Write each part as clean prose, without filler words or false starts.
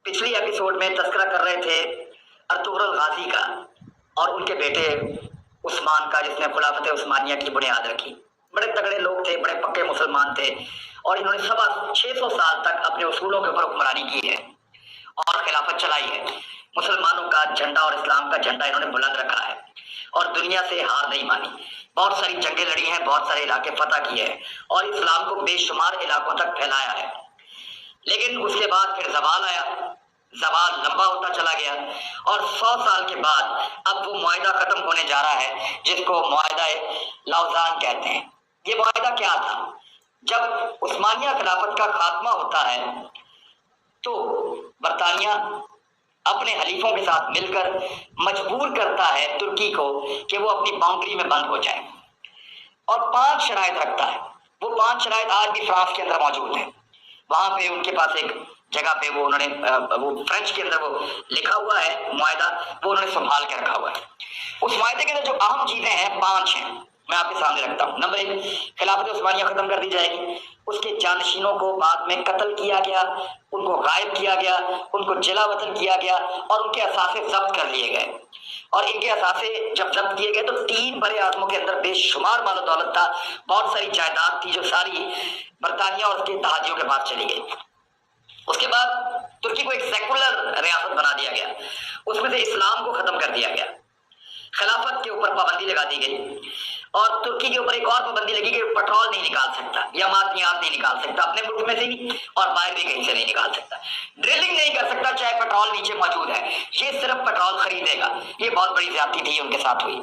پچھلی ایپیسوڈ میں تذکرہ کر رہے تھے ارطغرل غازی کا اور ان کے بیٹے عثمان کا، جس نے خلافت عثمانیہ کی بنیاد رکھی۔ بڑے تگڑے لوگ تھے، بڑے پکے مسلمان تھے، اور انہوں نے 600 سال تک اپنے اصولوں کے اوپر حکمرانی کی ہے اور خلافت چلائی ہے۔ مسلمانوں کا جھنڈا اور اسلام کا جھنڈا انہوں نے بلند رکھا ہے اور دنیا سے ہار نہیں مانی۔ بہت ساری جنگیں لڑی ہیں، بہت سارے علاقے فتح کیے ہیں اور اسلام کو بے شمار علاقوں تک پھیلایا ہے۔ لیکن اس کے بعد پھر زوال آیا، زوال لمبا ہوتا چلا گیا اور 100 سال کے بعد اب وہ معاہدہ ختم ہونے جا رہا ہے جس کو معاہدہ لاؤزان کہتے ہیں۔ یہ معاہدہ کیا تھا؟ جب عثمانیہ خلافت کا خاتمہ ہوتا ہے تو برطانیہ اپنے حلیفوں کے ساتھ مل کر مجبور کرتا ہے ترکی کو کہ وہ اپنی باؤنڈری میں بند ہو جائے، اور 5 شرائط رکھتا ہے۔ وہ 5 شرائط آج بھی فرانس کے اندر موجود ہیں۔ وہاں پہ ان کے پاس ایک جگہ پہ وہ انہوں نے وہ فرینچ کے اندر وہ لکھا ہوا ہے معاہدہ، وہ انہوں نے سنبھال کے رکھا ہوا ہے۔ اس معاہدے کے اندر جو اہم چیزیں ہیں 5 ہیں، میں آپ کے سامنے رکھتا ہوں۔ نمبر 1، خلافت عثمانیہ ختم کر دی جائے گی۔ اس کے جانشینوں کو بعد میں قتل کیا گیا، ان کو غائب کیا گیا، ان کو جلا وطن کیا گیا اور ان کے اثاثے ضبط کر لیے گئے۔ اور ان کے اثاثے جب ضبط کیے گئے تو 3 بڑے اعظموں کے اندر بے شمار مال و دولت تھا، بہت ساری جائیداد تھی جو ساری برطانیہ اور اس کے اتحادیوں کے پاس چلی گئی۔ اس کے بعد ترکی کو ایک سیکولر ریاست بنا دیا گیا، اس میں سے اسلام کو ختم کر دیا گیا، خلافت کے اوپر پابندی لگا دی گئی، اور ترکی کے اوپر ایک اور پابندی لگی کہ پیٹرول نہیں نکال سکتا یا معدنیات نہیں نکال سکتا، اپنے ملک میں سے بھی اور باہر بھی کہیں سے نہیں نکال سکتا، ڈرلنگ نہیں کر سکتا چاہے پیٹرول نیچے موجود ہے، یہ صرف پیٹرول خریدے گا۔ یہ بہت بڑی زیادتی تھی ان کے ساتھ ہوئی۔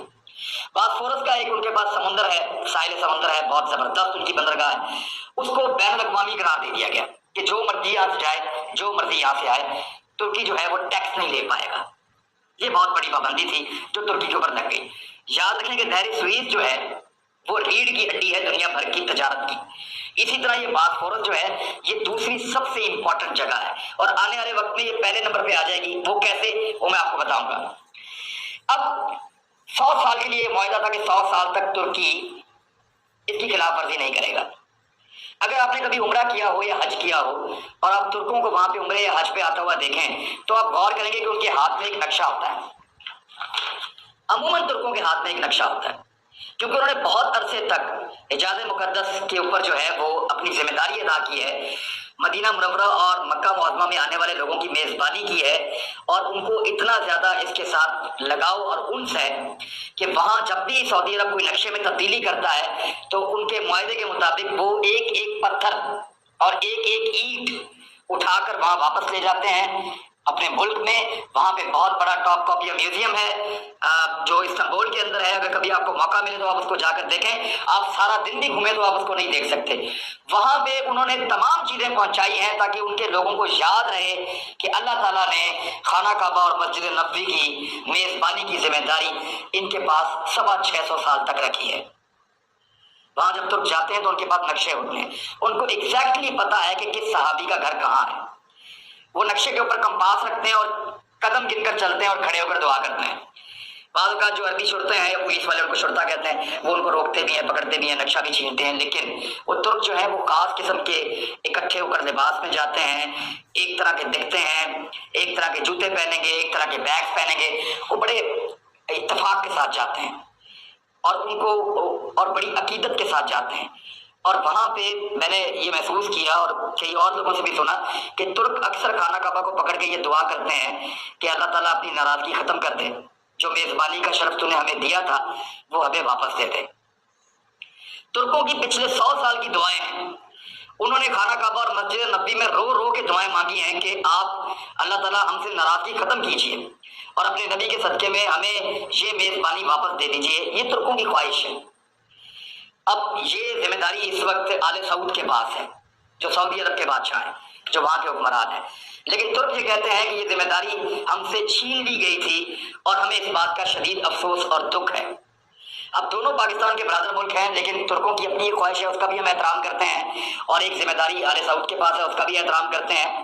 باسفورس کا ایک ان کے پاس سمندر ہے، ساحل سمندر ہے، بہت زبردست ان کی بندرگاہ ہے، اس کو بین الاقوامی قرار دے دیا گیا کہ جو مرضی یہاں سے جائے، جو مرضی یہاں سے آئے، ترکی جو ہے وہ ٹیکس نہیں لے پائے گا۔ یہ بہت بڑی پابندی تھی جو ترکی کے اوپر لگ گئی۔ یاد رکھیں کہ نہر سوئز جو ہے وہ ریڑھ کی ہڈی ہے دنیا بھر کی تجارت کی۔ اسی طرح یہ باسفورس جو ہے یہ دوسری سب سے امپورٹنٹ جگہ ہے، اور آنے والے وقت میں یہ پہلے نمبر پہ آ جائے گی۔ وہ کیسے، وہ میں آپ کو بتاؤں گا۔ اب 100 سال کے لیے یہ معاہدہ تھا کہ 100 سال تک ترکی اس کی خلاف ورزی نہیں کرے گا۔ اگر آپ نے کبھی عمرہ کیا ہو یا حج کیا ہو اور آپ ترکوں کو وہاں پہ عمرے یا حج پہ آتا ہوا دیکھیں تو آپ غور کریں گے کہ ان کے ہاتھ میں ایک نقشہ ہوتا ہے۔ عموماً ترکوں کے ہاتھ میں ایک نقشہ ہوتا ہے کیونکہ انہوں نے بہت عرصے تک حجاز مقدس کے اوپر جو ہے وہ اپنی ذمہ داری ادا کی ہے، مدینہ منورہ اور مکہ معظمہ میں آنے والے لوگوں کی میزبانی کی ہے، اور ان کو اتنا زیادہ اس کے ساتھ لگاؤ اور انس ہے کہ وہاں جب بھی سعودی عرب کوئی نقشے میں تبدیلی کرتا ہے تو ان کے معاہدے کے مطابق وہ ایک ایک پتھر اور ایک ایک اینٹ اٹھا کر وہاں واپس لے جاتے ہیں اپنے ملک میں۔ وہاں پہ بہت بڑا ٹاپ کاپی میوزیم ہے جو استنبول کے اندر ہے، اگر کبھی آپ کو موقع ملے تو آپ اس کو جا کر دیکھیں۔ آپ سارا دن بھی گھومیں تو آپ اس کو نہیں دیکھ سکتے۔ وہاں پہ انہوں نے تمام چیزیں پہنچائی ہیں تاکہ ان کے لوگوں کو یاد رہے کہ اللہ تعالیٰ نے خانہ کعبہ اور مسجد نبوی کی میزبانی کی ذمہ داری ان کے پاس 650 سال تک رکھی ہے۔ وہاں جب ترک جاتے ہیں تو ان کے پاس نقشے ہوتے ہیں، ان کو ایگزیکٹلی پتا ہے کہ کس صحابی کا گھر کہاں ہے۔ وہ نقشے کے اوپر کمپاس رکھتے ہیں اور قدم گن کر چلتے ہیں اور کھڑے ہو کر دعا کرتے ہیں۔ بعض اوقات جو عربی شرطے ہیں، پولیس والے ان کو شرطہ کہتے ہیں، وہ ان کو روکتے بھی ہیں، پکڑتے بھی ہیں، نقشہ بھی چھینتے ہیں، لیکن وہ ترک جو ہے وہ خاص قسم کے اکٹھے ہو کر لباس میں جاتے ہیں، ایک طرح کے دکھتے ہیں، ایک طرح کے جوتے پہنیں گے، ایک طرح کے بیگ پہنیں گے، وہ بڑے اتفاق کے ساتھ جاتے ہیں اور ان کو اور بڑی عقیدت کے ساتھ جاتے ہیں۔ اور وہاں پہ میں نے یہ محسوس کیا اور کئی اور لوگوں سے بھی سنا کہ ترک اکثر خانہ کعبہ کو پکڑ کے یہ دعا کرتے ہیں کہ اللہ تعالیٰ اپنی ناراضگی ختم کر دے، جو میزبانی کا شرف تو نے ہمیں دیا تھا وہ ہمیں واپس دے دے۔ ترکوں کی پچھلے 100 سال کی دعائیں ہیں، انہوں نے خانہ کعبہ اور مسجد نبوی میں رو رو کے دعائیں مانگی ہیں کہ آپ اللہ تعالیٰ ہم سے ناراضگی ختم کیجیے اور اپنے نبی کے صدقے میں ہمیں یہ میزبانی واپس دے دیجیے۔ یہ ترکوں کی خواہش ہے۔ اب یہ ذمہ داری اس وقت آل سعود کے پاس ہے جو سعودی عرب کے بادشاہ ہیں، جو وہاں کے حکمران ہیں، لیکن ترک یہ کہتے ہیں کہ یہ ذمہ داری ہم سے چھین لی گئی تھی اور ہمیں اس بات کا شدید افسوس اور دکھ ہے۔ اب دونوں پاکستان کے برادر ملک ہیں، لیکن ترکوں کی اپنی خواہش ہے، اس کا بھی ہم احترام کرتے ہیں، اور ایک ذمہ داری آل سعود کے پاس ہے، اس کا بھی احترام کرتے ہیں۔